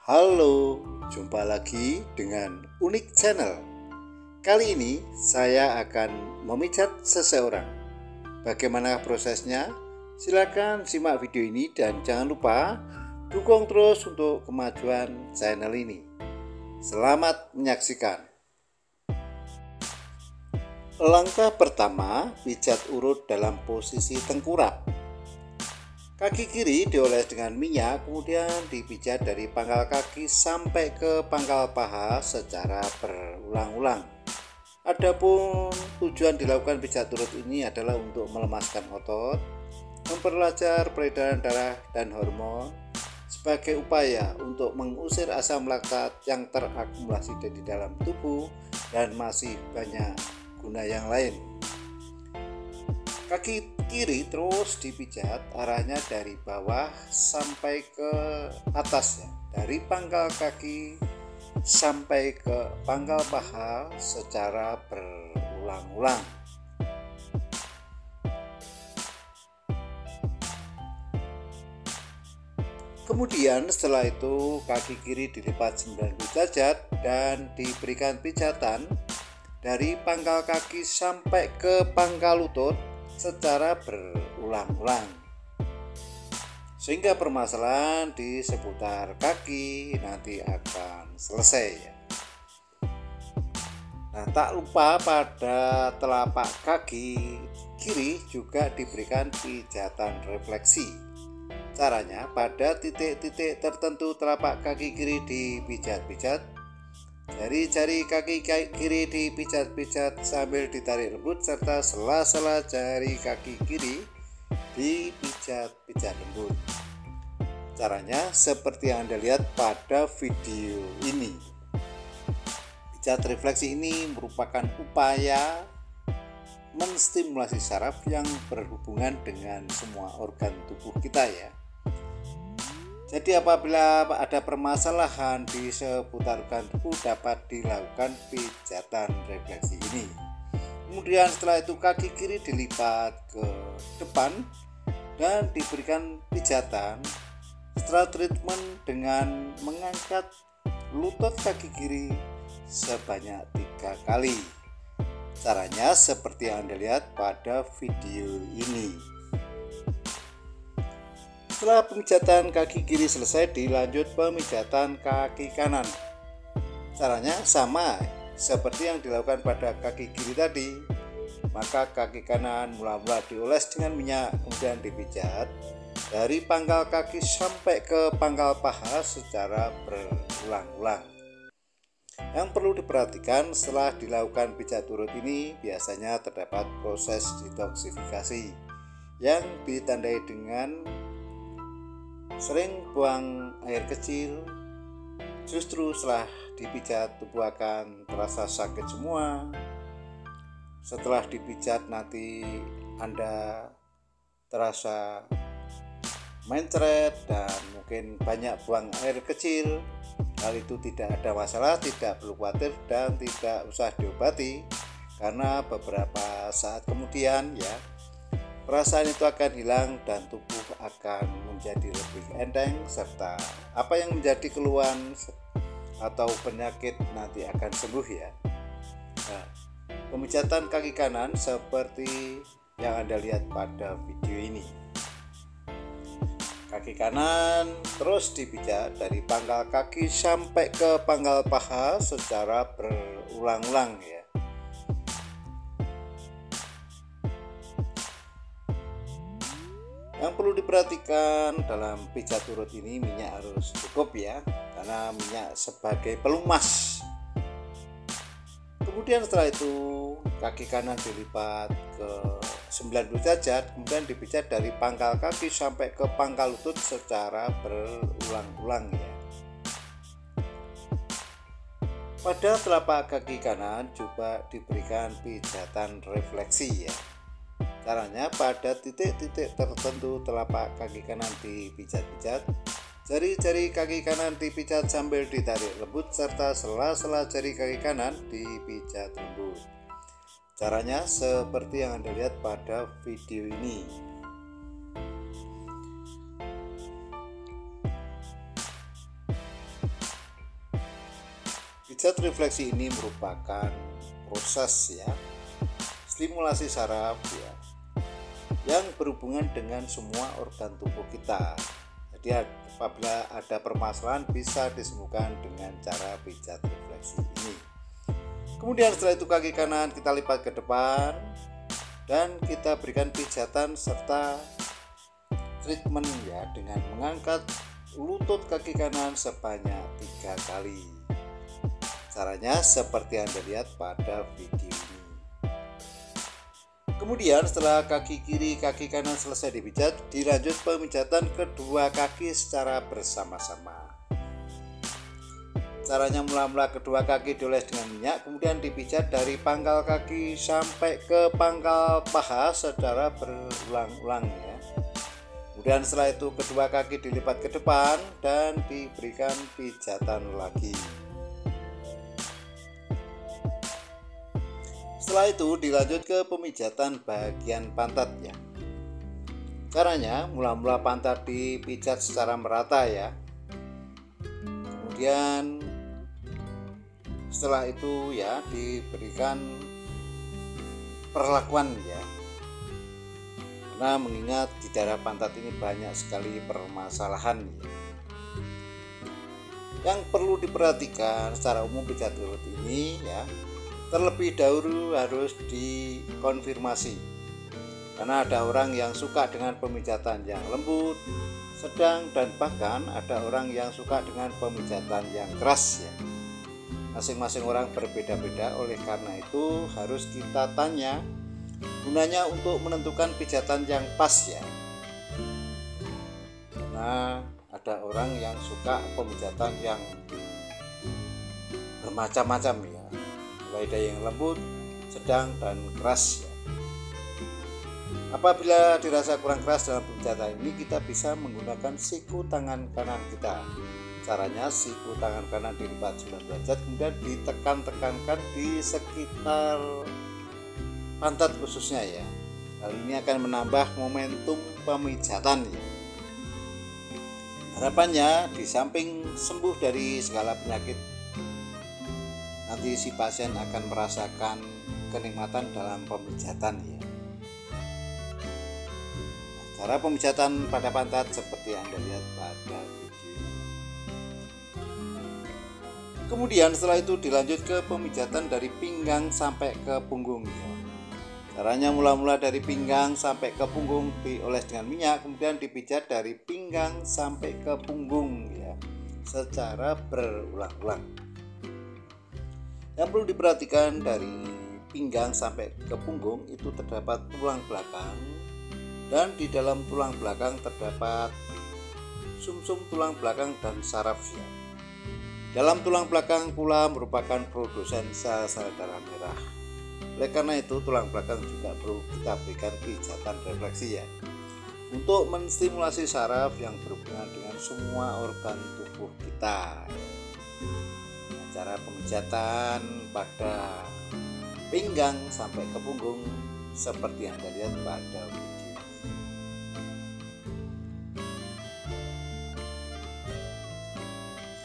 Halo, jumpa lagi dengan Unik Channel. Kali ini saya akan memijat seseorang. Bagaimana prosesnya? Silakan simak video ini dan jangan lupa dukung terus untuk kemajuan channel ini. Selamat menyaksikan. Langkah pertama, pijat urut dalam posisi tengkurap. Kaki kiri dioles dengan minyak, kemudian dipijat dari pangkal kaki sampai ke pangkal paha secara berulang-ulang. Adapun tujuan dilakukan pijat urut ini adalah untuk melemaskan otot, memperlancar peredaran darah dan hormon, sebagai upaya untuk mengusir asam laktat yang terakumulasi di dalam tubuh dan masih banyak guna yang lain. Kaki kiri terus dipijat arahnya dari bawah sampai ke atas ya, dari pangkal kaki sampai ke pangkal paha secara berulang-ulang. Kemudian setelah itu kaki kiri dilipat 90 derajat dan diberikan pijatan dari pangkal kaki sampai ke pangkal lutut secara berulang-ulang, sehingga permasalahan di seputar kaki nanti akan selesai ya. Nah, tak lupa pada telapak kaki kiri juga diberikan pijatan refleksi. Caranya, pada titik-titik tertentu telapak kaki kiri dipijat-pijat, jari-jari kaki kiri dipijat-pijat sambil ditarik lembut, serta sela-sela jari kaki kiri dipijat-pijat lembut. Caranya seperti yang Anda lihat pada video ini. Pijat refleksi ini merupakan upaya menstimulasi saraf yang berhubungan dengan semua organ tubuh kita ya. Jadi apabila ada permasalahan di seputar organ tubuh dapat dilakukan pijatan refleksi ini. Kemudian setelah itu kaki kiri dilipat ke depan dan diberikan pijatan setelah treatment dengan mengangkat lutut kaki kiri sebanyak 3 kali. Caranya seperti yang Anda lihat pada video ini. Setelah pemijatan kaki kiri selesai, dilanjut pemijatan kaki kanan. Caranya sama seperti yang dilakukan pada kaki kiri tadi. Maka kaki kanan mula-mula dioles dengan minyak, kemudian dipijat dari pangkal kaki sampai ke pangkal paha secara berulang-ulang. Yang perlu diperhatikan setelah dilakukan pijat urut ini biasanya terdapat proses detoksifikasi yang ditandai dengan sering buang air kecil. Justru setelah dipijat tubuh akan terasa sakit semua. Setelah dipijat nanti Anda terasa mencret dan mungkin banyak buang air kecil. Hal itu tidak ada masalah, tidak perlu khawatir dan tidak usah diobati, karena beberapa saat kemudian ya perasaan itu akan hilang dan tubuh akan menjadi lebih enteng, serta apa yang menjadi keluhan atau penyakit nanti akan sembuh ya. Nah, pemijatan kaki kanan seperti yang Anda lihat pada video ini. Kaki kanan terus dipijat dari pangkal kaki sampai ke pangkal paha secara berulang-ulang ya. Yang perlu diperhatikan dalam pijat urut ini, minyak harus cukup ya, karena minyak sebagai pelumas. Kemudian setelah itu kaki kanan dilipat ke 90 derajat, kemudian dipijat dari pangkal kaki sampai ke pangkal lutut secara berulang-ulang ya. Pada telapak kaki kanan juga diberikan pijatan refleksi ya. Caranya, pada titik-titik tertentu telapak kaki kanan dipijat-pijat, jari-jari kaki kanan dipijat sambil ditarik lembut, serta sela-sela jari kaki kanan dipijat lembut. Caranya seperti yang Anda lihat pada video ini. pijat refleksi ini merupakan proses ya stimulasi saraf ya yang berhubungan dengan semua organ tubuh kita. Jadi apabila ada permasalahan bisa disembuhkan dengan cara pijat refleksi ini. Kemudian setelah itu kaki kanan kita lipat ke depan dan kita berikan pijatan serta treatment ya dengan mengangkat lutut kaki kanan sebanyak 3 kali. Caranya seperti Anda lihat pada video ini. Kemudian setelah kaki kiri kaki kanan selesai dipijat, dilanjut pemijatan kedua kaki secara bersama-sama. Caranya mula-mula kedua kaki dioles dengan minyak, kemudian dipijat dari pangkal kaki sampai ke pangkal paha secara berulang-ulang ya. Kemudian setelah itu kedua kaki dilipat ke depan dan diberikan pijatan lagi. Setelah itu dilanjut ke pemijatan bagian pantat ya. Caranya mula-mula pantat dipijat secara merata ya. Kemudian setelah itu ya diberikan perlakuan ya. Karena mengingat di daerah pantat ini banyak sekali permasalahan ya. Yang perlu diperhatikan secara umum pijat urut ini ya, terlebih dahulu harus dikonfirmasi. Karena ada orang yang suka dengan pemijatan yang lembut, sedang, dan bahkan ada orang yang suka dengan pemijatan yang keras ya. Masing-masing orang berbeda-beda, oleh karena itu harus kita tanya gunanya untuk menentukan pijatan yang pas ya. Karena ada orang yang suka pemijatan yang bermacam-macam ya, mulai dari yang lembut, sedang, dan keras ya. Apabila dirasa kurang keras dalam pemijatan ini, kita bisa menggunakan siku tangan kanan kita. Caranya siku tangan kanan dilipat 90 derajat, kemudian ditekan-tekankan di sekitar pantat khususnya ya. Hal ini akan menambah momentum pemijatan ya. Harapannya di samping sembuh dari segala penyakit, nanti si pasien akan merasakan kenikmatan dalam pemijatan ya. Cara pemijatan pada pantat seperti Anda lihat pada video ini. Kemudian setelah itu dilanjut ke pemijatan dari pinggang sampai ke punggung ya. Caranya mula-mula dari pinggang sampai ke punggung dioles dengan minyak, kemudian dipijat dari pinggang sampai ke punggung ya, secara berulang-ulang. Yang perlu diperhatikan dari pinggang sampai ke punggung itu terdapat tulang belakang, dan di dalam tulang belakang terdapat sumsum tulang belakang dan saraf ya. Dalam tulang belakang pula merupakan produsen sel-sel darah merah. Oleh karena itu tulang belakang juga perlu kita berikan pijatan refleksi ya, untuk menstimulasi saraf yang berhubungan dengan semua organ tubuh kita. Cara pemijatan pada pinggang sampai ke punggung seperti yang Anda lihat pada video.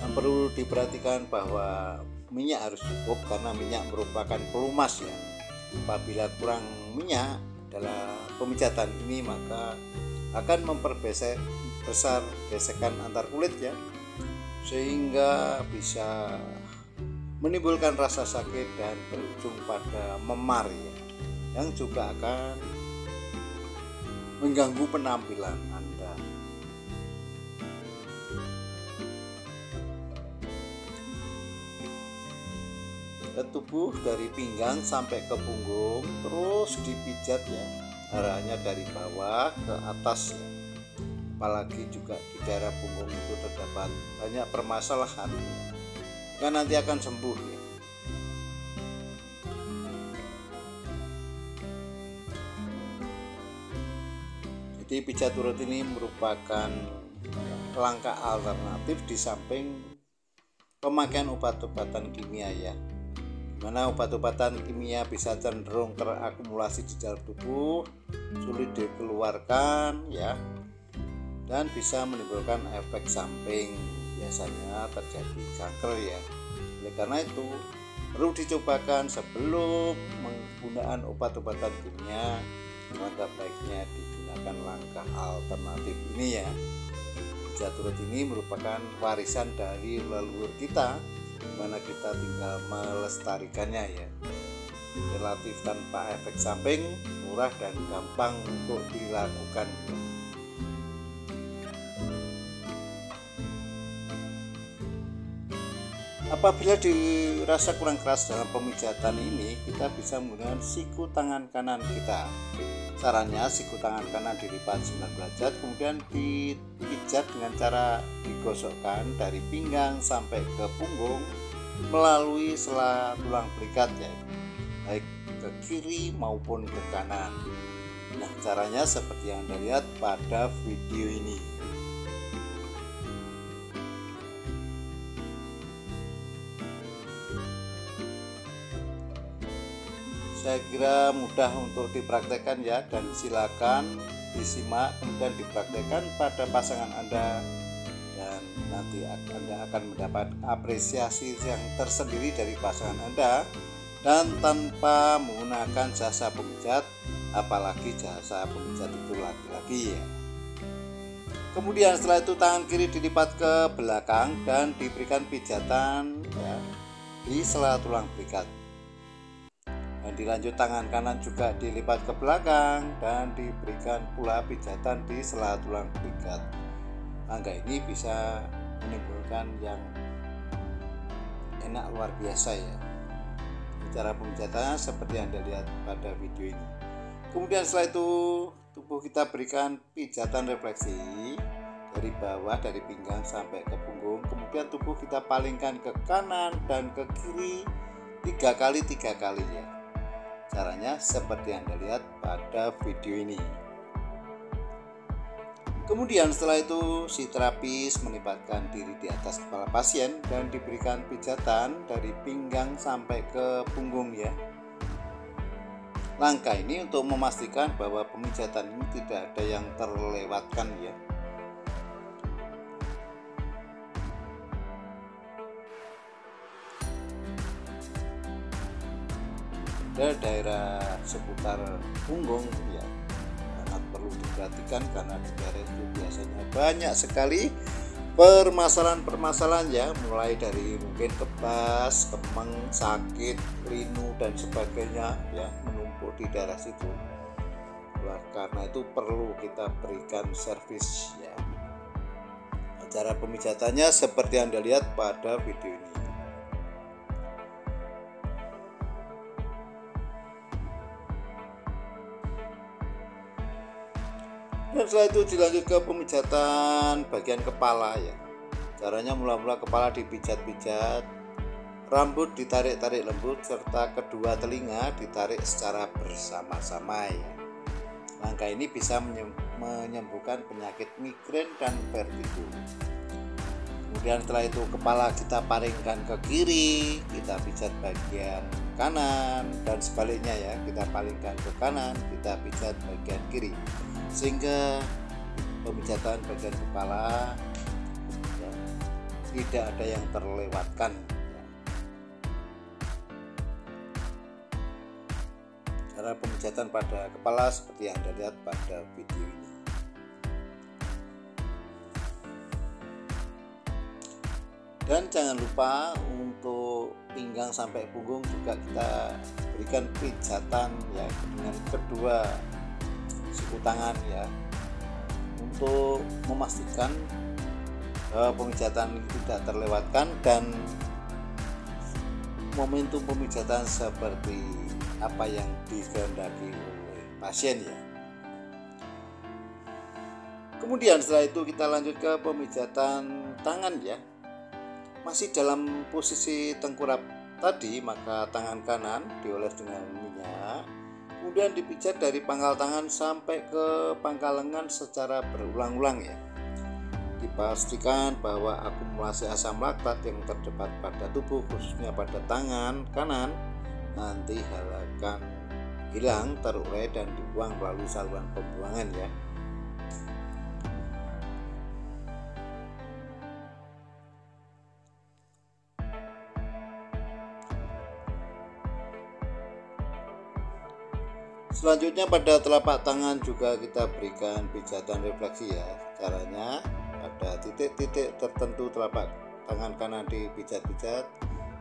Yang perlu diperhatikan bahwa minyak harus cukup karena minyak merupakan pelumas ya. Apabila kurang minyak dalam pemijatan ini, maka akan memperbesar gesekan antar kulit ya, sehingga bisa menimbulkan rasa sakit dan berujung pada memar ya, yang juga akan mengganggu penampilan Anda. Ke tubuh dari pinggang sampai ke punggung terus dipijat ya, arahnya dari bawah ke atas ya. Apalagi juga di daerah punggung itu terdapat banyak permasalahan, kan nanti akan sembuh ya. Jadi pijat urut ini merupakan langkah alternatif di samping pemakaian obat-obatan kimia ya, dimana obat-obatan kimia bisa cenderung terakumulasi di dalam tubuh, sulit dikeluarkan ya, dan bisa menimbulkan efek samping, biasanya terjadi kanker ya. Oleh karena itu, perlu dicobakan sebelum menggunakan obat-obatan kimia. Maka baiknya digunakan langkah alternatif ini ya. Pijat urut ini merupakan warisan dari leluhur kita, dimana kita tinggal melestarikannya ya. Relatif tanpa efek samping, murah dan gampang untuk dilakukan. Apabila dirasa kurang keras dalam pemijatan ini, kita bisa menggunakan siku tangan kanan kita. Caranya, siku tangan kanan dilipat 9 derajat, kemudian dipijat dengan cara digosokkan dari pinggang sampai ke punggung melalui sela tulang belikat ya, baik ke kiri maupun ke kanan. Nah, caranya seperti yang Anda lihat pada video ini. Saya kira mudah untuk dipraktekkan ya, dan silakan disimak kemudian dipraktekkan pada pasangan Anda, dan nanti Anda akan mendapat apresiasi yang tersendiri dari pasangan Anda, dan tanpa menggunakan jasa pemijat, apalagi jasa pemijat itu laki-laki ya. Kemudian setelah itu tangan kiri dilipat ke belakang dan diberikan pijatan ya, di sela tulang belikat. Dan dilanjut tangan kanan juga dilipat ke belakang dan diberikan pula pijatan di sela tulang belikat. Langkah ini bisa menimbulkan yang enak luar biasa ya. Cara pemijatannya seperti yang Anda lihat pada video ini. Kemudian setelah itu tubuh kita berikan pijatan refleksi dari bawah, dari pinggang sampai ke punggung. Kemudian tubuh kita palingkan ke kanan dan ke kiri 3 kali ya. Caranya seperti yang Anda lihat pada video ini. Kemudian setelah itu si terapis menempatkan diri di atas kepala pasien dan diberikan pijatan dari pinggang sampai ke punggung ya. Langkah ini untuk memastikan bahwa pemijatan ini tidak ada yang terlewatkan ya. Daerah seputar punggung ya sangat perlu diperhatikan, karena di daerah itu biasanya banyak sekali permasalahan-permasalahan ya, mulai dari mungkin kebas, kemeng, sakit, linu dan sebagainya ya, menumpuk di daerah situ. Karena itu perlu kita berikan servis ya. Cara pemijatannya seperti yang Anda lihat pada video ini. Dan setelah itu dilanjut ke pemijatan bagian kepala ya. Caranya mula-mula kepala dipijat-pijat, rambut ditarik-tarik lembut, serta kedua telinga ditarik secara bersama-sama ya. Langkah ini bisa menyembuhkan penyakit migrain dan vertigo. Kemudian setelah itu kepala kita palingkan ke kiri, kita pijat bagian kanan, dan sebaliknya ya, kita palingkan ke kanan, kita pijat bagian kiri, sehingga pemijatan bagian kepala ya, tidak ada yang terlewatkan ya. Cara pemijatan pada kepala seperti yang Anda lihat pada video ini. Dan jangan lupa untuk pinggang sampai punggung juga kita berikan pijatan ya dengan kedua siku tangan ya, untuk memastikan bahwa pemijatan tidak terlewatkan dan momentum pemijatan seperti apa yang dikehendaki oleh pasien ya. Kemudian setelah itu kita lanjut ke pemijatan tangan ya. Masih dalam posisi tengkurap tadi, maka tangan kanan dioles dengan minyak, kemudian dipijat dari pangkal tangan sampai ke pangkal lengan secara berulang-ulang ya. Dipastikan bahwa akumulasi asam laktat yang terdapat pada tubuh, khususnya pada tangan kanan, nanti akan hilang, terurai dan dibuang melalui saluran pembuangan ya. Selanjutnya pada telapak tangan juga kita berikan pijatan refleksi ya. Caranya pada titik-titik tertentu telapak tangan kanan dipijat-pijat,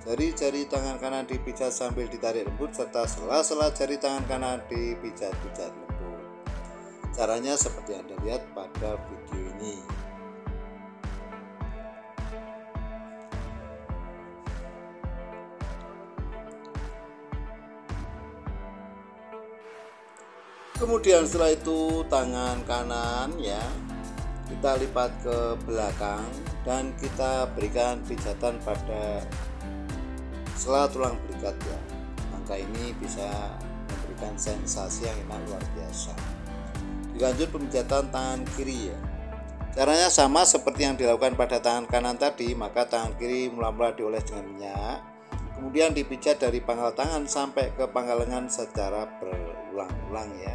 jari-jari tangan kanan dipijat sambil ditarik lembut, serta sela-sela jari tangan kanan dipijat-pijat lembut. Caranya seperti yang Anda lihat pada video ini. Kemudian setelah itu tangan kanan ya kita lipat ke belakang dan kita berikan pijatan pada sela tulang belikat ya. Langkah ini bisa memberikan sensasi yang enak luar biasa. Dilanjut pemijatan tangan kiri ya. Caranya sama seperti yang dilakukan pada tangan kanan tadi, maka tangan kiri mula-mula dioles dengan minyak, kemudian dipijat dari pangkal tangan sampai ke pangkal lengan secara berulang-ulang ya.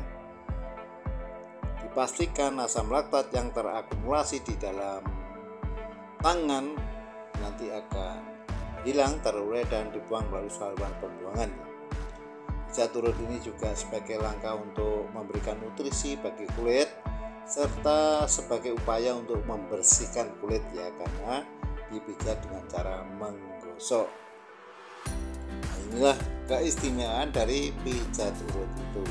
Dipastikan asam laktat yang terakumulasi di dalam tangan nanti akan hilang, terurai dan dibuang melalui saluran pembuangan. Pijat urut ini juga sebagai langkah untuk memberikan nutrisi bagi kulit serta sebagai upaya untuk membersihkan kulit ya, karena dipijat dengan cara menggosok. Nah, inilah keistimewaan dari pijat urut itu.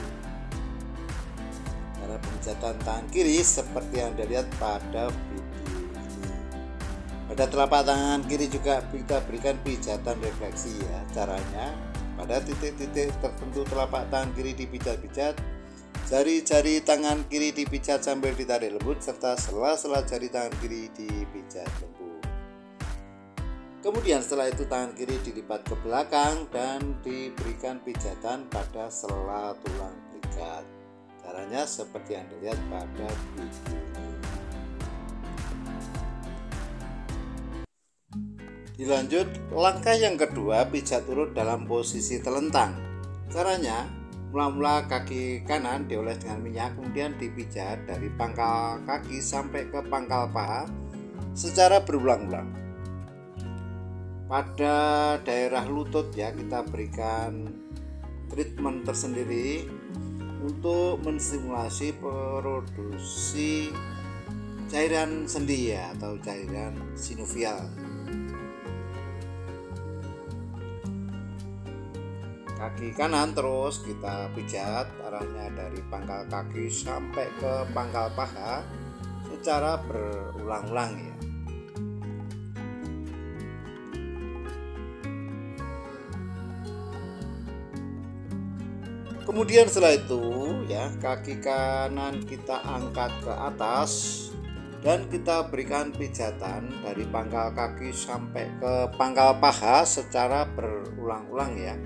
Cara pemijatan tangan kiri seperti yang Anda lihat pada video ini. Pada telapak tangan kiri juga kita berikan pijatan refleksi ya. Caranya pada titik-titik tertentu telapak tangan kiri dipijat-pijat, jari-jari tangan kiri dipijat sambil ditarik lembut, serta sela-sela jari tangan kiri dipijat lembut. Kemudian setelah itu tangan kiri dilipat ke belakang dan diberikan pijatan pada sela tulang belikat. Caranya seperti yang dilihat pada video ini. Dilanjut langkah yang kedua, pijat urut dalam posisi telentang. Caranya mula-mula kaki kanan dioles dengan minyak, kemudian dipijat dari pangkal kaki sampai ke pangkal paha secara berulang-ulang. Pada daerah lutut ya kita berikan treatment tersendiri untuk menstimulasi produksi cairan sendi ya, atau cairan sinovial. Kaki kanan terus kita pijat, arahnya dari pangkal kaki sampai ke pangkal paha secara berulang-ulang ya. Kemudian setelah itu ya kaki kanan kita angkat ke atas dan kita berikan pijatan dari pangkal kaki sampai ke pangkal paha secara berulang-ulang ya.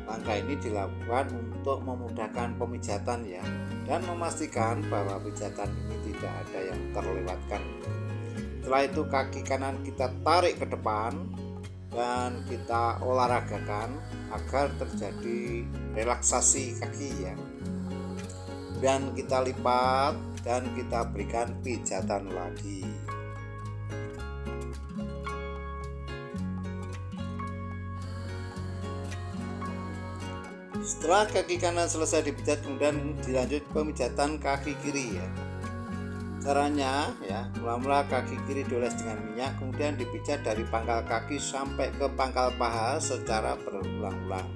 Langkah ini dilakukan untuk memudahkan pemijatan ya, dan memastikan bahwa pijatan ini tidak ada yang terlewatkan. Setelah itu kaki kanan kita tarik ke depan dan kita olahragakan agar terjadi relaksasi kaki ya. Dan kita lipat dan kita berikan pijatan lagi. Setelah kaki kanan selesai dipijat, kemudian dilanjut pemijatan kaki kiri ya. Caranya ya, mula-mula kaki kiri dioles dengan minyak, kemudian dipijat dari pangkal kaki sampai ke pangkal paha secara berulang-ulang.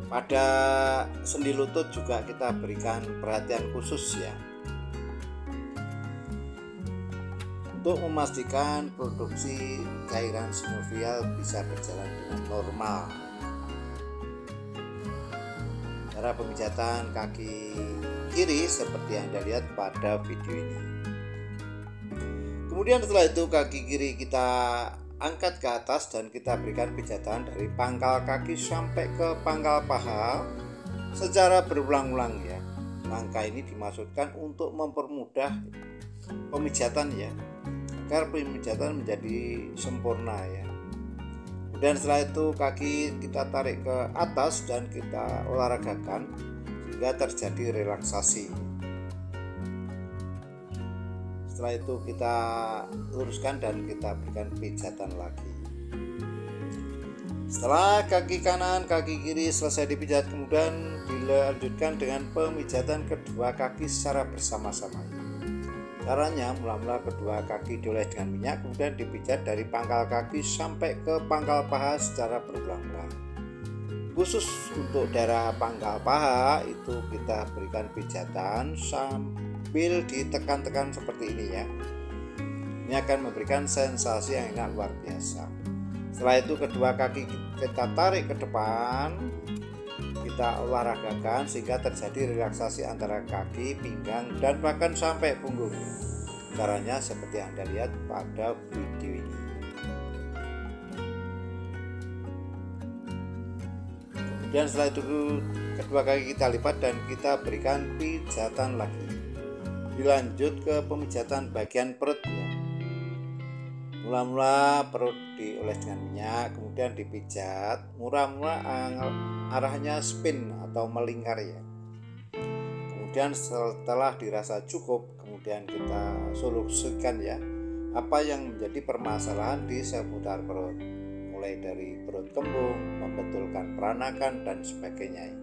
Pada sendi lutut juga kita berikan perhatian khusus ya, untuk memastikan produksi cairan sinovial bisa berjalan dengan normal. Cara pemijatan kaki kiri seperti yang Anda lihat pada video ini. Kemudian setelah itu kaki kiri kita angkat ke atas dan kita berikan pijatan dari pangkal kaki sampai ke pangkal paha secara berulang-ulang ya. Langkah ini dimaksudkan untuk mempermudah pemijatan ya, agar pemijatan menjadi sempurna ya. Dan setelah itu kaki kita tarik ke atas dan kita olahragakan sehingga terjadi relaksasi. Setelah itu kita luruskan dan kita berikan pijatan lagi. Setelah kaki kanan, kaki kiri selesai dipijat, kemudian dilanjutkan dengan pemijatan kedua kaki secara bersama-sama. Caranya, mula-mula kedua kaki dioles dengan minyak, kemudian dipijat dari pangkal kaki sampai ke pangkal paha secara berulang-ulang. Khusus untuk daerah pangkal paha itu kita berikan pijatan sambil ditekan-tekan seperti ini ya. Ini akan memberikan sensasi yang enak luar biasa. Setelah itu kedua kaki kita tarik ke depan, kita olahragakan sehingga terjadi relaksasi antara kaki, pinggang, dan bahkan sampai punggung. Caranya seperti yang Anda lihat pada video ini. Kemudian setelah itu kedua kaki kita lipat dan kita berikan pijatan lagi. Dilanjut ke pemijatan bagian perut ya. Mula-mula perut dioles dengan minyak, kemudian dipijat, mula-mula arahnya spin atau melingkar ya. Kemudian setelah dirasa cukup, kemudian kita solusikan ya apa yang menjadi permasalahan di seputar perut, mulai dari perut kembung, membetulkan peranakan dan sebagainya.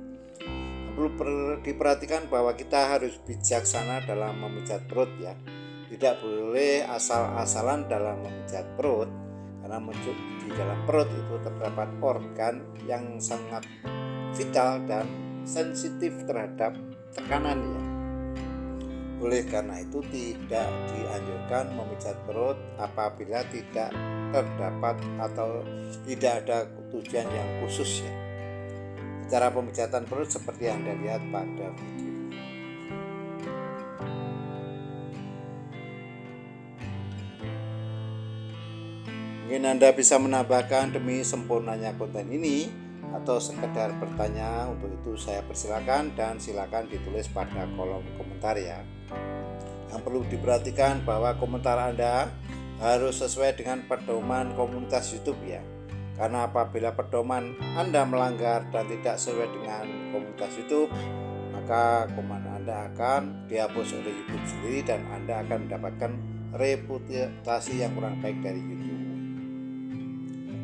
Perlu diperhatikan bahwa kita harus bijaksana dalam memijat perut ya. Tidak boleh asal-asalan dalam memijat perut, karena di dalam perut itu terdapat organ yang sangat vital dan sensitif terhadap tekanan ya. Oleh karena itu tidak dianjurkan memijat perut apabila tidak terdapat atau tidak ada tujuan yang khusus ya. Cara pemijatan perut seperti yang Anda lihat pada video. Mungkin Anda bisa menambahkan demi sempurnanya konten ini atau sekedar bertanya, untuk itu saya persilakan dan silakan ditulis pada kolom komentar ya. Yang perlu diperhatikan bahwa komentar Anda harus sesuai dengan pedoman komunitas YouTube ya. Karena apabila pedoman Anda melanggar dan tidak sesuai dengan komunitas YouTube, maka komen Anda akan dihapus oleh YouTube sendiri dan Anda akan mendapatkan reputasi yang kurang baik dari YouTube.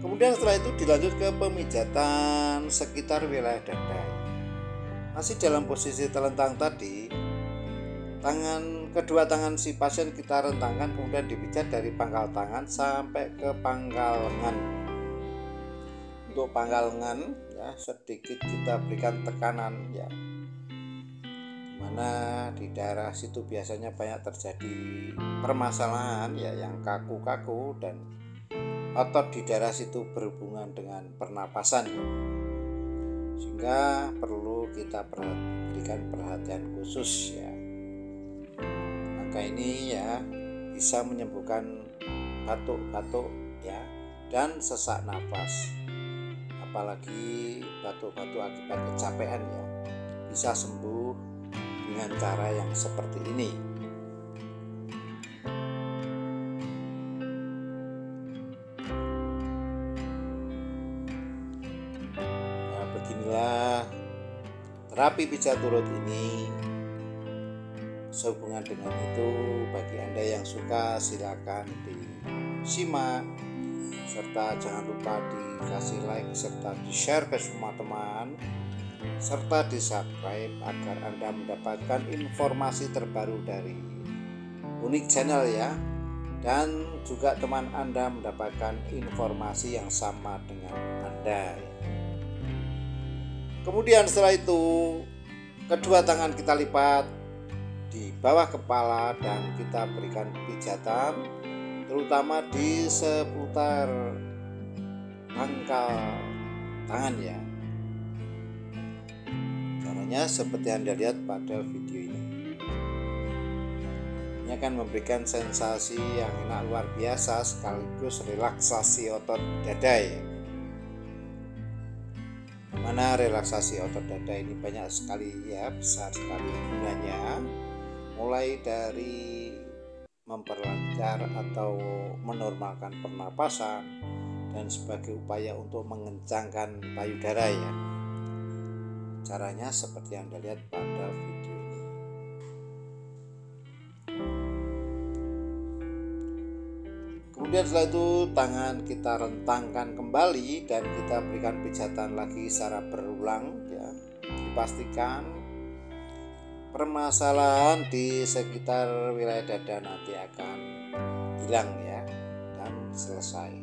Kemudian setelah itu dilanjut ke pemijatan sekitar wilayah dada. Masih dalam posisi telentang tadi, kedua tangan si pasien kita rentangkan, kemudian dipijat dari pangkal tangan sampai ke pangkal lengan. Untuk pangkal lengan ya sedikit kita berikan tekanan ya, mana di daerah situ biasanya banyak terjadi permasalahan ya, yang kaku-kaku dan otot di daerah situ berhubungan dengan pernapasan ya. Sehingga perlu kita berikan perhatian khusus ya. Maka ini ya bisa menyembuhkan batuk-batuk ya dan sesak nafas. Apalagi batuk-batuk akibat kecapean ya, bisa sembuh dengan cara yang seperti ini. Beginilah terapi pijat perut ini. Sehubungan dengan itu, bagi Anda yang suka silakan disimak, serta jangan lupa dikasih like serta di-share ke semua teman, serta di-subscribe agar Anda mendapatkan informasi terbaru dari Unik Channel ya, dan juga teman Anda mendapatkan informasi yang sama dengan Anda ya. Kemudian setelah itu kedua tangan kita lipat di bawah kepala dan kita berikan pijatan terutama di seputar pangkal tangan ya. Caranya seperti yang Anda lihat pada video ini. Ini akan memberikan sensasi yang enak luar biasa sekaligus relaksasi otot dada ya. Mana relaksasi otot dada ini banyak sekali ya, besar sekali gunanya, mulai dari memperlancar atau menormalkan pernapasan dan sebagai upaya untuk mengencangkan payudara ya. Caranya seperti yang Anda lihat pada video ini. Kemudian setelah itu tangan kita rentangkan kembali dan kita berikan pijatan lagi secara berulang ya. Dipastikan permasalahan di sekitar wilayah dada nanti akan hilang ya dan selesai.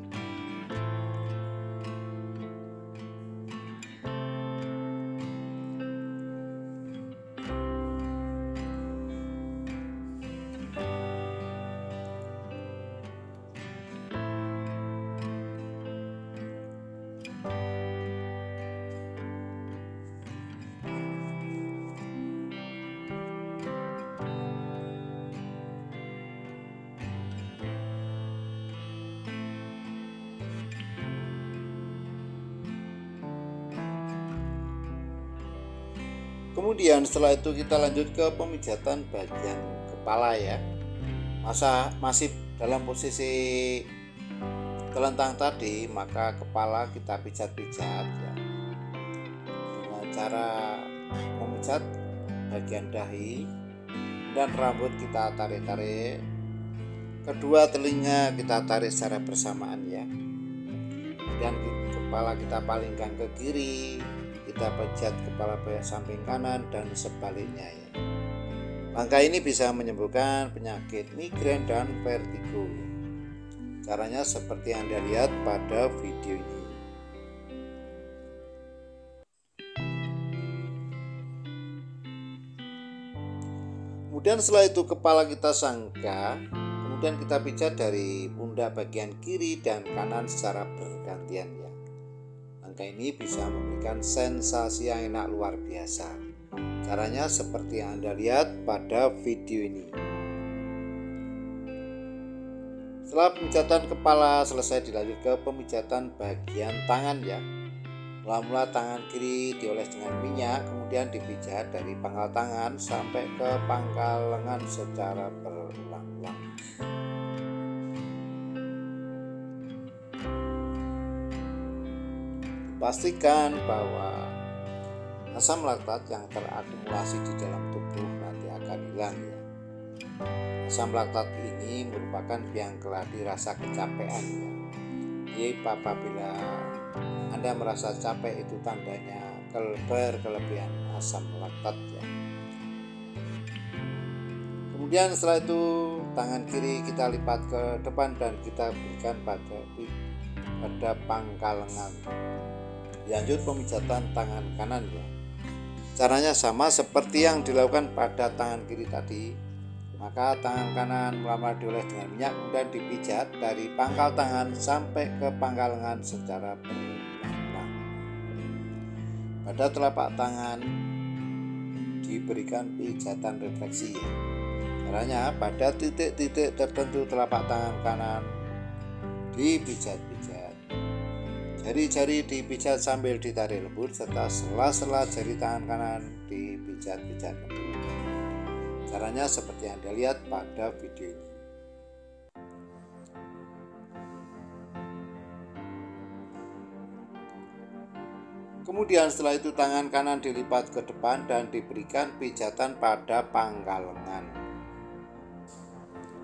Kemudian setelah itu kita lanjut ke pemijatan bagian kepala ya. Masih dalam posisi telentang tadi, maka kepala kita pijat-pijat ya. Dengan cara memijat bagian dahi dan rambut kita tarik-tarik. Kedua telinga kita tarik secara bersamaan ya. Dan kepala kita palingkan ke kiri. Kita pijat kepala bagian samping kanan dan sebaliknya ya. Langkah ini bisa menyembuhkan penyakit migrain dan vertigo. Caranya seperti yang Anda lihat pada video ini. Kemudian setelah itu kepala kita sangga, kemudian kita pijat dari pundak bagian kiri dan kanan secara bergantian ya. Langkah ini bisa memberikan sensasi yang enak luar biasa. Caranya seperti yang Anda lihat pada video ini. Setelah pemijatan kepala selesai, dilanjut ke pemijatan bagian tangan ya. Mula-mula tangan kiri dioles dengan minyak, kemudian dipijat dari pangkal tangan sampai ke pangkal lengan secara berulang-ulang. Pastikan bahwa asam laktat yang terakumulasi di dalam tubuh nanti akan hilang ya. Asam laktat ini merupakan biang keladi rasa kecapean ya. Jadi apabila Anda merasa capek, itu tandanya berkelebihan asam laktat ya. Kemudian setelah itu tangan kiri kita lipat ke depan dan kita berikan pada pangkal lengan. Lanjut pemijatan tangan kanan ya. Caranya sama seperti yang dilakukan pada tangan kiri tadi. Maka tangan kanan mula-mula dioles dengan minyak, kemudian dipijat dari pangkal tangan sampai ke pangkal lengan secara berulang-ulang. Pada telapak tangan diberikan pijatan refleksi ya. Caranya pada titik-titik tertentu telapak tangan kanan dipijat-pijat. Jari-jari dipijat sambil ditarik lembut, serta sela-sela jari tangan kanan dipijat-pijat lembut. Caranya seperti yang Anda lihat pada video ini. Kemudian setelah itu tangan kanan dilipat ke depan dan diberikan pijatan pada pangkal lengan.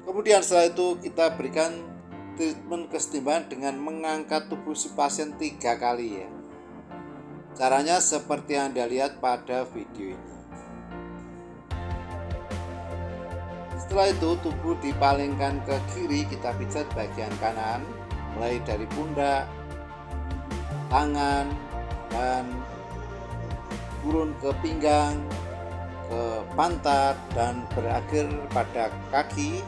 Kemudian setelah itu kita berikan treatment kesetimbangan dengan mengangkat tubuh si pasien 3 kali ya. Caranya seperti yang Anda lihat pada video ini. Setelah itu tubuh dipalingkan ke kiri, kita pijat bagian kanan mulai dari pundak, tangan, dan turun ke pinggang, ke pantat, dan berakhir pada kaki.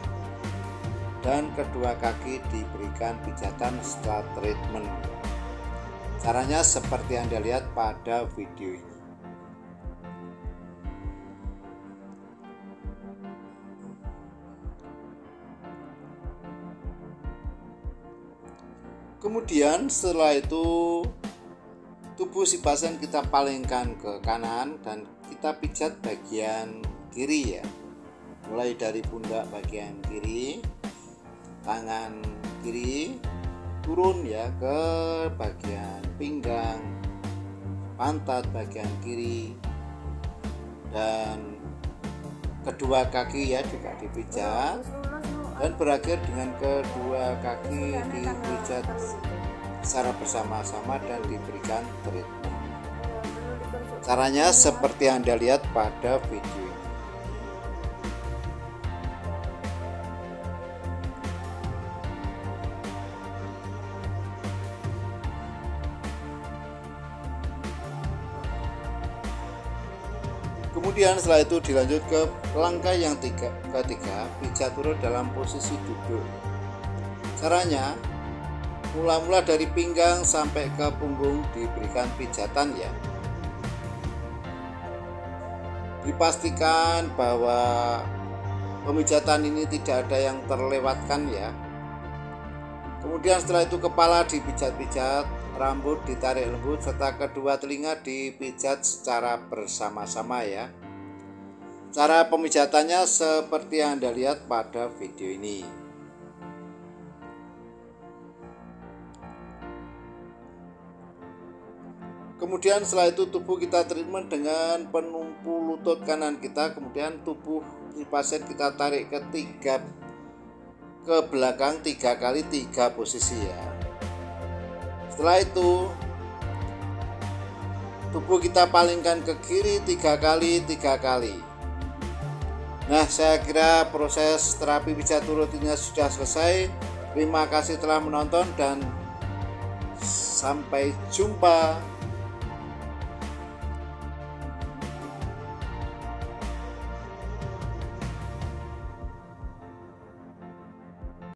Dan kedua kaki diberikan pijatan setelah treatment. Caranya seperti yang Anda lihat pada video ini. Kemudian setelah itu tubuh si pasien kita palingkan ke kanan dan kita pijat bagian kiri ya. Mulai dari pundak bagian kiri, tangan kiri turun ya ke bagian pinggang, pantat bagian kiri, dan kedua kaki ya juga dipijat. dan berakhir dengan kedua kaki dipijat secara bersama-sama dan diberikan treatment. Caranya seperti yang Anda lihat pada video ini. Kemudian setelah itu dilanjut ke langkah yang ketiga, pijat turun dalam posisi duduk. Caranya, mula-mula dari pinggang sampai ke punggung diberikan pijatan ya. Dipastikan bahwa pemijatan ini tidak ada yang terlewatkan ya. Kemudian setelah itu kepala dipijat-pijat, rambut ditarik lembut, serta kedua telinga dipijat secara bersama-sama ya. Cara pemijatannya seperti yang Anda lihat pada video ini. Kemudian setelah itu tubuh kita treatment dengan penumpu lutut kanan kita, kemudian tubuh si pasien kita tarik ke belakang 3 kali 3 posisi ya. Setelah itu tubuh kita palingkan ke kiri 3 kali 3 kali. Nah, saya kira proses terapi pijat turut ini sudah selesai. Terima kasih telah menonton dan sampai jumpa.